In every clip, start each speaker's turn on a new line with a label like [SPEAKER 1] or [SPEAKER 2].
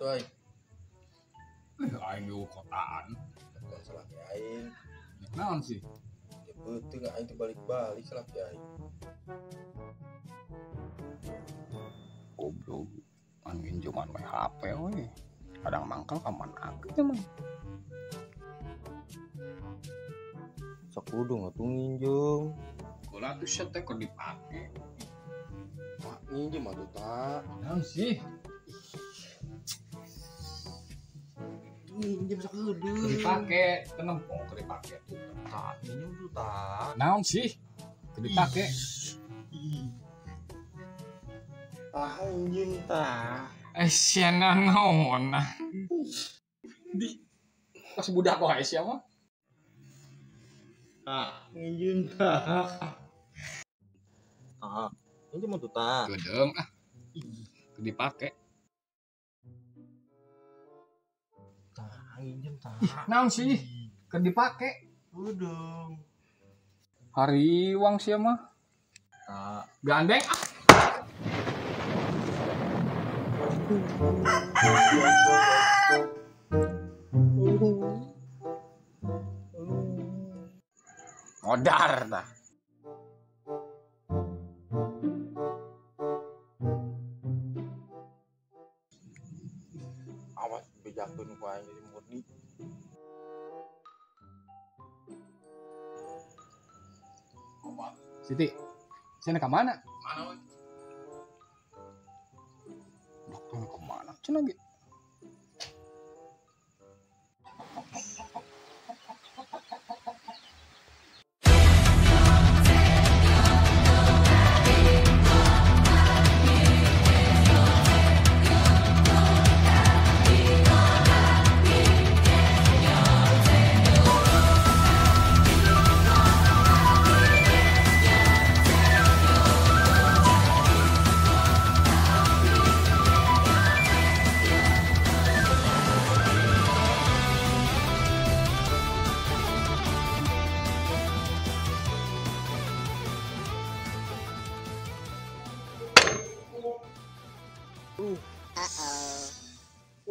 [SPEAKER 1] tuh aing.
[SPEAKER 2] Aing di kotaan.
[SPEAKER 1] Bukan salah ke aing.
[SPEAKER 2] Naon sih?
[SPEAKER 1] Ya penting aing tuh balik-balik salah ke aing.
[SPEAKER 2] Goblok. Angin cuman main HP we. Kadang mangkal kaman akeh mah.
[SPEAKER 1] Sakudu ngatuh nginjem.
[SPEAKER 2] Kula tuh set teh keur dipake.
[SPEAKER 1] Tak nginjem atuh tak.
[SPEAKER 2] Naon sih?
[SPEAKER 1] Nginjem sakudu.
[SPEAKER 2] Keur dipake, tenempong keur dipake tuh.
[SPEAKER 1] Tak nginjem tuh tak.
[SPEAKER 2] Naon sih? Keur dipake.
[SPEAKER 1] Anjing tak.
[SPEAKER 2] Siana naon? Di pas budak kok sia mah.
[SPEAKER 1] Nginjem tak. Nginjem atuh tak.
[SPEAKER 2] Gedeng Keur dipake.
[SPEAKER 1] Tak nginjem tak.
[SPEAKER 2] Naon sih? Keur dipake.
[SPEAKER 1] Udung.
[SPEAKER 2] Hari uang sia mah.
[SPEAKER 1] Tak.
[SPEAKER 2] Gandeng modar tah.
[SPEAKER 1] Awas bejakeun ku aing jadi murni.
[SPEAKER 2] Siti, sini ke mana?
[SPEAKER 1] Mana we?
[SPEAKER 2] Dokter ke mana? Cina ge.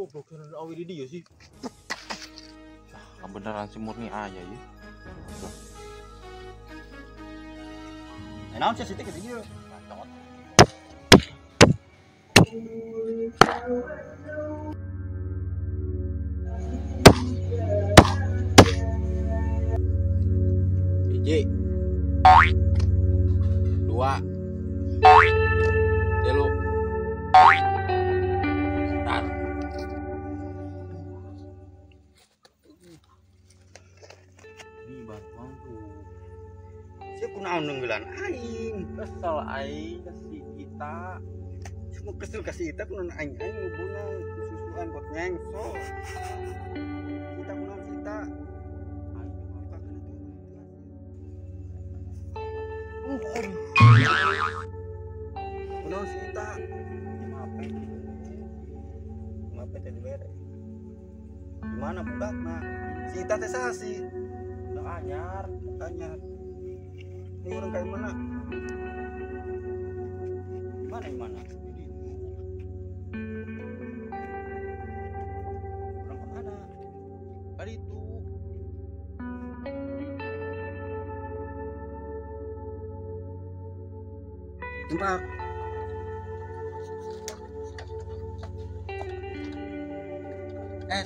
[SPEAKER 1] Oh, blokiran awi di dia sih. Nah, beneran si murni aja ya.
[SPEAKER 3] Naon sih sitik itu dia.
[SPEAKER 1] Biji. 2. 3. Start. Ini batuang tuh.
[SPEAKER 3] Siapa kunaon nunggulan aing.
[SPEAKER 1] Kesel aing ke si kita.
[SPEAKER 3] Semua kesel kasih kita kunaon aing ngubuna susuan buat nyengso. Kita kunaon kita.
[SPEAKER 1] Aing makakan itu.
[SPEAKER 3] Kunaon si kita.
[SPEAKER 1] Mape tadi beres.
[SPEAKER 3] Gimana budakna? Si kita teh sasi.
[SPEAKER 1] Udah anyar.
[SPEAKER 3] Tanya. Ini orang kayak mana? Mana yang mana?
[SPEAKER 1] Jadi
[SPEAKER 3] Orang kemana?
[SPEAKER 1] tadi itu
[SPEAKER 3] Tempat.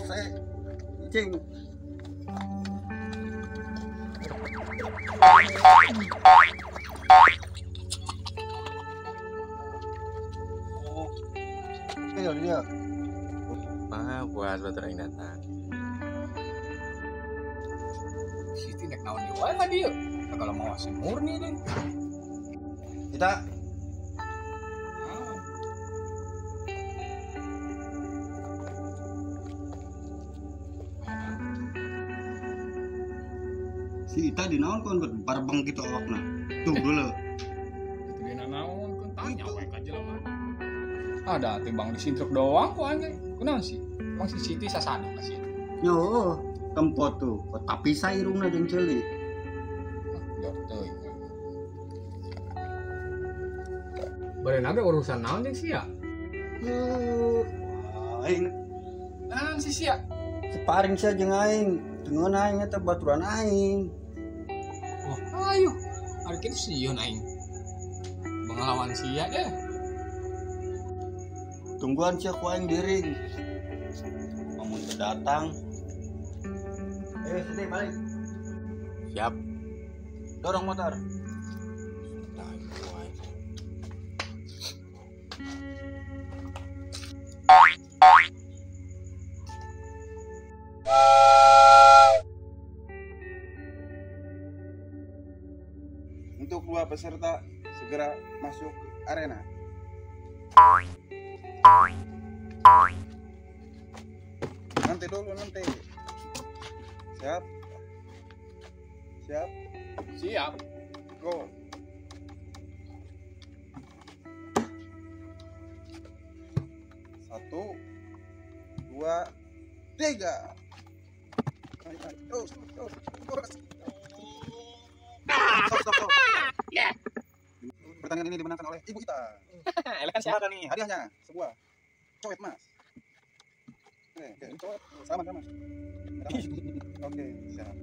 [SPEAKER 3] Saya cing. Oh, dia.
[SPEAKER 1] buat baterai yang datang.
[SPEAKER 2] Siti nek naon di wae mah dia. Kalau mau si murni deh.
[SPEAKER 3] Kita si Ita dinaon kon barbeng gitu awakna. Tuh dulu.
[SPEAKER 2] Itu dia naon kan tanya wae ka jelema. Ada timbang disintruk doang kok anjing. Kunaon sih? Emang si Siti sasana ka sih?
[SPEAKER 3] Yo, tempot tuh. Tapi sairungna jeung ceuli.
[SPEAKER 2] Jor teuing. Barenage urusan naon jeung sia?
[SPEAKER 3] Aing
[SPEAKER 2] Nah, si sia.
[SPEAKER 3] Separing saja aing. Dengan aing eta baturan aing.
[SPEAKER 2] Oh, ayo. Hari kita sieun aing. Mengelawan sia deh.
[SPEAKER 3] Tungguan sia ku aing diring. Amun teu datang. Sedih balik.
[SPEAKER 1] Siap.
[SPEAKER 3] Dorong motor. Untuk dua peserta segera masuk arena. Nanti dulu nanti. Siap. Siap.
[SPEAKER 2] Siap.
[SPEAKER 3] Go. Satu, dua, tiga. Terus. Stop. Pertandingan ini dimenangkan oleh ibu kita.
[SPEAKER 2] Elekan
[SPEAKER 3] Siapa nih? Hadiahnya sebuah cowet mas. Oke, cowet. Selamat. Oke, siap.